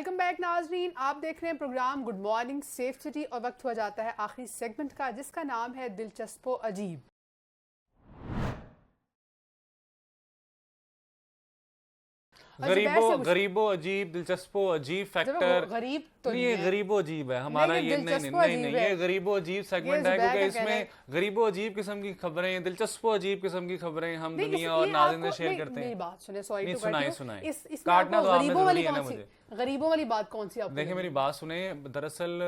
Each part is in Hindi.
वेलकम बैक नाजरीन, आप देख रहे हैं program good morning safe city और वक्त हुआ जाता है आखिरी सेगमेंट का जिसका नाम है दिलचस्पो अजीब। गरीबो अजीब, दिलचस्पो अजीब फैक्टर। गरीब तो नहीं, ये गरीबो अजीब है हमारा, ये नहीं, ये गरीबो अजीब सेगमेंट है क्योंकि इसमें गरीबो अजीब किस्म की खबरें, दिलचस्पो अजीब किस्म की खबरें हम दुनिया और नाज़रीन से शेयर करते हैं। मेरी बात सुने, सॉरी टू सुनाए काटना तो आपने जरूरी है ना मुझे। गरीबों वाली बात कौन सी आपको? देखिए मेरी बात सुने, दरअसल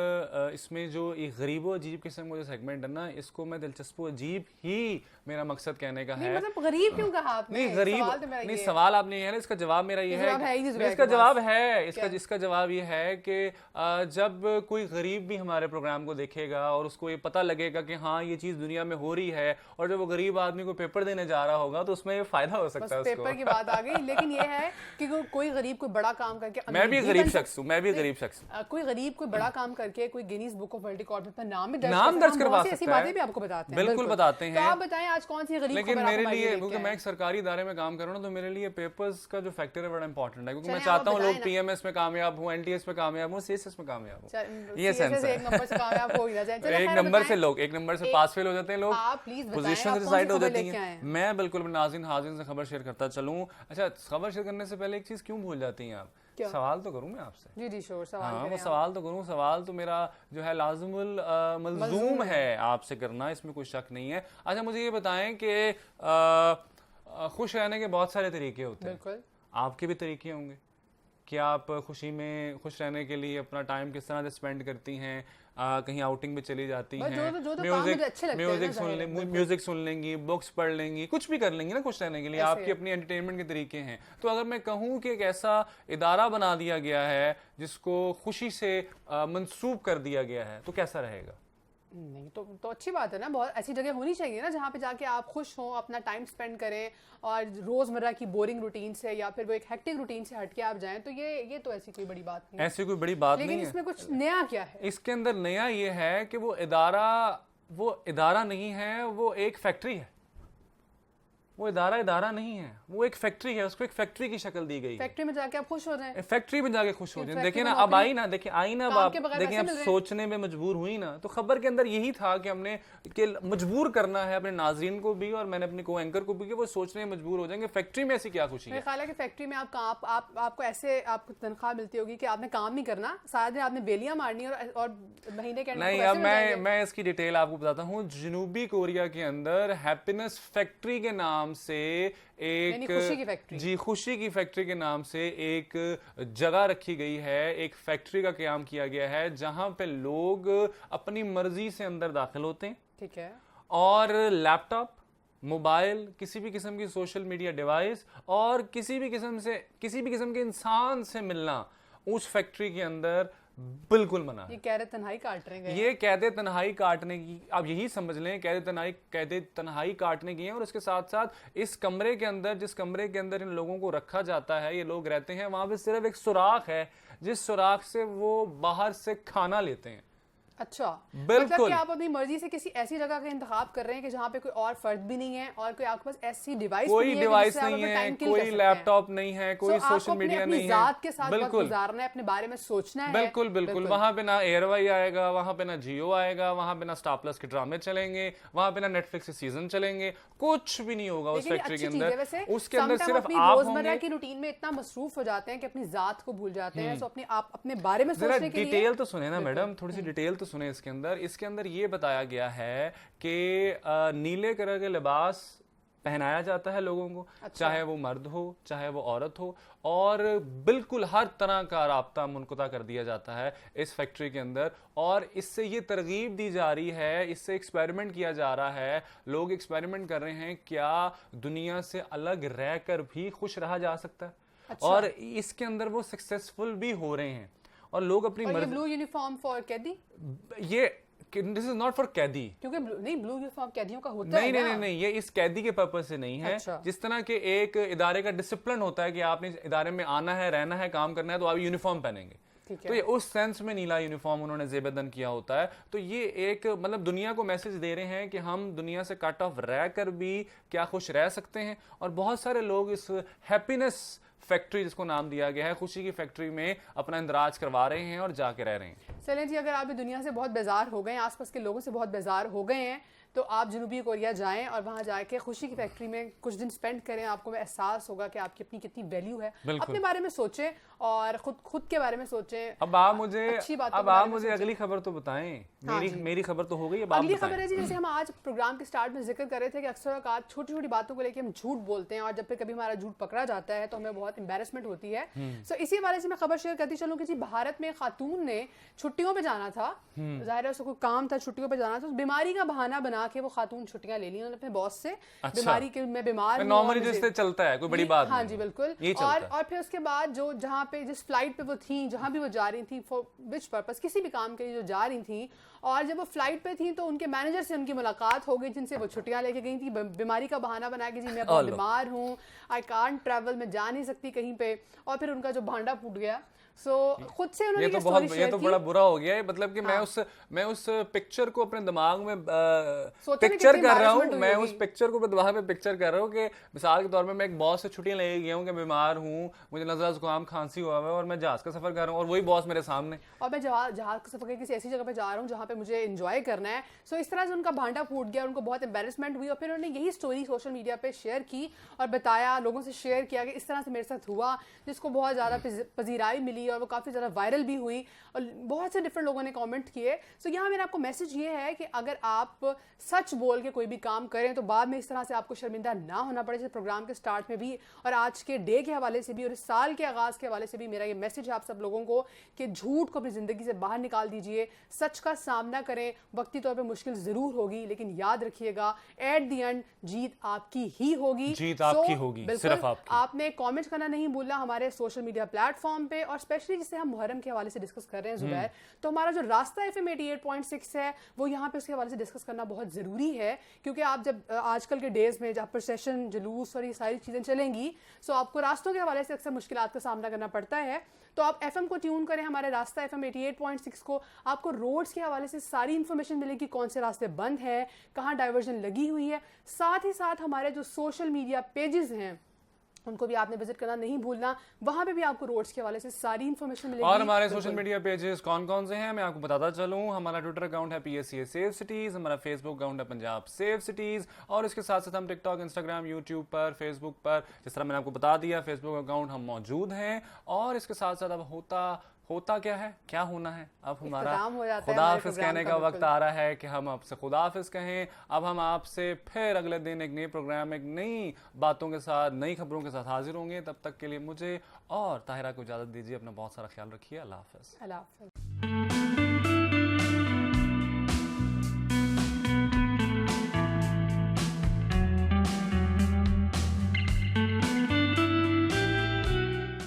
इसमें जो ये गरीबो अजीब किस्म का जो सेगमेंट है ना, इसको मैं दिलचस्पो अजीब ही मेरा मकसद कहने का है। मतलब गरीब क्यों कहा आपने? नहीं गरीब नहीं, सवाल आपने ये है ना, इसका जवाब मेरा ये है, इसका जवाब ये है कि जब कोई गरीब भी हमारे प्रोग्राम को देखेगा और उसको ये पता लगेगा कि हाँ ये चीज दुनिया में हो रही है, और जब वो गरीब आदमी को पेपर देने जा रहा होगा तो उसमें ये फायदा हो सकता है। पेपर की बात आ गई, लेकिन ये है कि कोई गरीब कोई बड़ा काम करके, मैं भी गरीब शख्स हूँ, कोई गरीब कोई बड़ा काम करके कोई Guinness book of world record में अपना नाम दर्ज करवा सकता है। ऐसी बातें भी आपको बताते हैं, बिल्कुल बताते हैं। तो आप बताएं आज कौन सी गरीब लेकिन मेरे लिए, क्योंकि मैं एक सरकारी इदारे में काम कर रहा हूँ, तो मेरे लिए पेपर्स का जो फैक्टर है बड़ा इंपॉर्टेंट है, क्योंकि मैं चाहता हूँ लोग पीएमएस में कामयाब हो, एनटीएस में कामयाब हो, सीएसएस में कामयाब हो। ये सेंस है। एक नंबर से कामयाब हो ही ना जाए। एक नंबर से पास फेल हो जाते हैं लोग, पोजीशन डिसाइड हो जाती है। मैं बिल्कुल नाज़रीन हाज़िन से खबर शेयर करता चलूं। अच्छा, खबर शेयर करने से पहले एक चीज क्यों भूल जाती हैं आप? सवाल तो करूं मैं आपसे। जी श्योर, सवाल हाँ, वो सवाल तो करूं। सवाल तो मेरा जो है लाज़िमुल मलज़ूम है आपसे करना, इसमें कोई शक नहीं है। अच्छा, मुझे ये बताएं कि खुश रहने के बहुत सारे तरीके होते हैं। बिल्कुल, आपके भी तरीके होंगे कि आप खुशी में खुश रहने के लिए अपना टाइम किस तरह से स्पेंड करती हैं। कहीं आउटिंग में चली जाती हैं, म्यूजिक सुन लेंगी, बुक्स पढ़ लेंगी, कुछ भी कर लेंगी ना खुश रहने के लिए। आपकी अपनी एंटरटेनमेंट के तरीके हैं। तो अगर मैं कहूँ कि एक ऐसा इदारा बना दिया गया है जिसको खुशी से मंसूब कर दिया गया है, तो कैसा रहेगा? नहीं तो अच्छी बात है ना। बहुत ऐसी जगह होनी चाहिए ना जहाँ पे जाके आप खुश हों, अपना टाइम स्पेंड करें और रोजमर्रा की बोरिंग रूटीन से या फिर वो एक हेक्टिक रूटीन से हटके आप जाएं। तो ये तो ऐसी कोई बड़ी बात नहीं है। ऐसी कोई बड़ी बात नहीं है, लेकिन इसमें कुछ नया क्या है? इसके अंदर नया ये है कि वो इदारा नहीं है, वो एक फैक्ट्री है। वो इदारा नहीं है, वो एक फैक्ट्री है। उसको एक फैक्ट्री की शक्ल दी गई। फैक्ट्री में जाके आप खुश हो जाएं। फैक्ट्री में जाके खुश हो जाएं। देखिए ना, अब आई ना, देखिए आप सोचने में मजबूर हुई ना। तो खबर के अंदर यही था कि हमने मजबूर करना है अपने नाजरीन को भी और मैंने अपने को एंकर को भी, कि वो सोचने में मजबूर हो जाएंगे फैक्ट्री में ऐसी क्या खुशी है। मेरे ख्याल है कि फैक्ट्री में आपको ऐसे आपको तनख्वाह मिलती होगी कि आपने काम नहीं करना, सारा दिन आपने बेलियां मारनी और महीने के नहीं। अब मैं इसकी डिटेल आपको बताता हूँ। जनूबी कोरिया के अंदर हैप्पीनेस फैक्ट्री के नाम से एक खुशी की फैक्ट्री के नाम से एक जगह रखी गई है, एक फैक्ट्री का क़याम किया गया है जहां पे लोग अपनी मर्जी से अंदर दाखिल होते हैं। ठीक है। और लैपटॉप, मोबाइल, किसी भी किस्म की सोशल मीडिया डिवाइस और किसी भी किस्म के इंसान से मिलना उस फैक्ट्री के अंदर बिल्कुल मना है। ये कैद तन्हाई काट रहे हैं। ये कैद तन्हाई काटने की, आप यही समझ लें, कैद तन्हाई काटने की है। और इसके साथ साथ इस कमरे के अंदर, जिस कमरे के अंदर इन लोगों को रखा जाता है, ये लोग रहते हैं, वहां पे सिर्फ एक सुराख है जिस सुराख से वो बाहर से खाना लेते हैं। अच्छा, बिल्कुल। मतलब कि आप अपनी मर्जी से किसी ऐसी जगह का इंतखाब कर रहे हैं कि जहाँ पे कोई और फर्द भी नहीं है और कोई आपके पास ऐसी डिवाइस नहीं है, कोई लैपटॉप नहीं है, कोई सोशल मीडिया नहीं है, जात के साथ वक्त गुजारना है, अपने बारे में सोचना है। बिल्कुल। वहाँ पे ना एयरवाई आएगा, वहाँ पे ना जियो आएगा, वहाँ पे ना स्टार प्लस के ड्रामे चलेंगे, वहाँ पे ना नेटफ्लिक्स के सीजन चलेंगे, कुछ भी नहीं होगा उस फैक्ट्री के अंदर। उसके अंदर सिर्फ आप रोजमर्रा की रूटीन में इतना मसरूफ हो जाते हैं कि अपनी जात को भूल जाते हैं। तो अपने बारे में सोचने के लिए डिटेल तो सुने ना मैडम, थोड़ी सी डिटेल तो सुने। इसके अंदर ये बताया गया है कि नीले कलर के लिबास पहनाया जाता है लोगों को। अच्छा। चाहे वो मर्द हो, चाहे वो औरत हो, और बिल्कुल हर तरह का राब्ता मुनक़ता कर दिया जाता है इस फैक्ट्री के अंदर। और इससे ये तरगीब दी जा रही है, इससे एक्सपेरिमेंट किया जा रहा है। लोग एक्सपेरिमेंट कर रहे हैं, क्या दुनिया से अलग रहकर भी खुश रहा जा सकता है। अच्छा। और इसके अंदर वो सक्सेसफुल भी हो रहे हैं और लोग अपनी ब्लू यूनिफॉर्म फॉर कैदी, ये दिस इज नॉट फॉर कैदी, क्योंकि ब्लू यूनिफॉर्म कैदियों का होता है। नहीं, ये इस कैदी के पर्पस से नहीं है। अच्छा। जिस तरह के एक इदारे का डिसिप्लिन होता है कि आपने इदारे में आना है, रहना है, काम करना है, तो आप यूनिफॉर्म पहनेंगे। तो ये उस सेंस में नीला यूनिफॉर्म उन्होंने ज़ेबदन किया होता है। तो ये एक मतलब दुनिया को मैसेज दे रहे हैं कि हम दुनिया से कट ऑफ रहकर भी क्या खुश रह सकते हैं। और बहुत सारे लोग इस हैप्पीनेस फैक्ट्री जिसको नाम दिया गया है, खुशी की फैक्ट्री में अपना इंदराज करवा रहे हैं और जाके रह रहे हैं। चलें जी, अगर आप भी दुनिया से बहुत बेजार हो गए हैं, आसपास के लोगों से बहुत बेजार हो गए हैं, तो आप जनूबी कोरिया जाएं और वहां जाके खुशी की फैक्ट्री में कुछ दिन स्पेंड करें। आपको एहसास होगा कि आपकी अपनी कितनी वैल्यू है। अपने बारे में सोचें और खुद के बारे में सोचें। अब आप मुझे अच्छी बातों अब के बारे आप में मुझे सोचें। अगली खबर तो बताएं। हाँ मेरी खबर तो हो गई, अब आप अगली बताएं। खबर है जी, जैसे हम आज प्रोग्राम के स्टार्ट में जिक्र कर रहे थे कि अक्सर औकात छोटी छोटी बातों को लेकर हम झूठ बोलते हैं और जब फिर कभी हमारा झूठ पकड़ा जाता है तो हमें बहुत एम्बैरेसमेंट होती है। सो इसी हवाले से मैं खबर शेयर करती चलूं कि जी भारत में खातून ने छुट्टियों पे जाना था, जाहिर है उसको कोई काम था, छुट्टियों पे जाना था, उस बीमारी का बहाना बना के वो खातून छुट्टियां ले ली उन्होंने अपने बॉस से। बीमारी के मैं बीमार हूं, नॉर्मली और मुझे- जिससे चलता है, कोई बड़ी बात हाँ नहीं जी है। बिल्कुल। ये चलता है। और फिर उसके बाद जो जहाँ पे जिस फ्लाइट पे वो थी, जहाँ भी वो जा रही थी, फॉर विच पर्पस, किसी भी काम के लिए जो जा रही थी, और जब वो फ्लाइट पे थी तो उनके मैनेजर से उनकी मुलाकात हो गई जिनसे वो छुट्टियां लेके गई थी बीमारी का बहाना बना के, जी मैं बहुत बीमार हूँ, आई कांट ट्रैवल, मैं जा नहीं सकती कहीं पे, और फिर उनका जो भांडा फूट गया। सो खुद से उन्होंने ये तो बड़ा बुरा हो गया है। मतलब कि मैं उस पिक्चर को अपने दिमाग में पिक्चर कर रहा हूँ, मैं उस पिक्चर को अपने दिमाग में पिक्चर कर रहा हूँ कि मिसाल के तौर में मैं एक बॉस से छुट्टियां ले गया हूँ कि बीमार हूँ, मुझे नज़ला जुकाम खांसी हुआ है और मैं जहाज का सफर कर रहा हूँ और वही बॉस मेरे सामने, और मैं जहाज का सफर करके किसी ऐसी जगह पे जा रहा हूँ जहाँ पे मुझे एंजॉय करना है। सो इस तरह से उनका भांडा फूट गया, उनको बहुत एम्बैरेसमेंट हुई और फिर उन्होंने यही स्टोरी सोशल मीडिया पे शेयर की और बताया, लोगों से शेयर किया कि इस तरह से मेरे साथ हुआ, जिसको बहुत ज़्यादा पजीराई मिली और वो काफ़ी ज़्यादा वायरल भी हुई और बहुत से डिफरेंट लोगों ने कमेंट किए। सो यहाँ मेरा आपको मैसेज ये है कि अगर आप सच बोल के कोई भी काम करें तो बाद में इस तरह से आपको शर्मिंदा ना होना पड़े। जैसे प्रोग्राम के स्टार्ट में भी और आज के डे के हवाले से भी और इस साल के आगाज़ के हवाले से भी मेरा ये मैसेज है आप सब लोगों को कि झूठ को अपनी ज़िंदगी से बाहर निकाल दीजिए, सच का सामना करें। वक्ती तौर पे मुश्किल ज़रूर होगी लेकिन याद रखिएगा एट द एंड जीत आपकी ही होगी। जीत आपकी होगी, सिर्फ आपकी। आपने कमेंट करना नहीं भूलना हमारे सोशल मीडिया प्लेटफॉर्म पे, और स्पेशली जिसे हम मुहर्रम के हवाले से डिस्कस कर रहे हैं जुबैर, तो हमारा जो रास्ता FM 88.6 है वो यहाँ पे उसके हवाले से डिस्कस करना बहुत ज़रूरी है, क्योंकि आप जब आजकल के डेज में जब प्रोसेशन जुलूस और ये सारी चीज़ें चलेंगी सो आपको रास्तों के हवाले से अक्सर मुश्किलात का सामना करना पड़ता है। तो आप FM को ट्यून करें, हमारे रास्ता FM 88.6 को। आपको रोड्स के हवाले से सारी इन्फॉर्मेशन मिलेगी, कौन से रास्ते बंद हैं, कहाँ डाइवर्जन लगी हुई है। साथ ही साथ हमारे जो सोशल मीडिया पेजेस हैं उनको भी आपने विजिट करना नहीं भूलना, वहां पे भी आपको रोड्स के हवाले से सारी इन्फॉर्मेशन मिलेगी। और हमारे सोशल मीडिया पेजेस कौन कौन से हैं मैं आपको बताता चलूं। हमारा ट्विटर अकाउंट है PSCA सेव सिटीज, हमारा फेसबुक अकाउंट है पंजाब सेव सिटीज, और इसके साथ साथ हम टिकटॉक, इंस्टाग्राम, यूट्यूब पर, फेसबुक पर, जिस तरह मैंने आपको बता दिया फेसबुक अकाउंट हम मौजूद हैं। और इसके साथ साथ अब होता क्या है, क्या होना है, अब हमारा खुदा हाफिज कहने का वक्त आ रहा है कि हम आपसे खुदा हाफिज कहें। अब हम आपसे फिर अगले दिन एक नए प्रोग्राम, एक नई बातों के साथ, नई खबरों के साथ हाजिर होंगे। तब तक के लिए मुझे और ताहिरा को इजाजत दीजिए। अपना बहुत सारा ख्याल रखिए। अल्लाह हाफिज।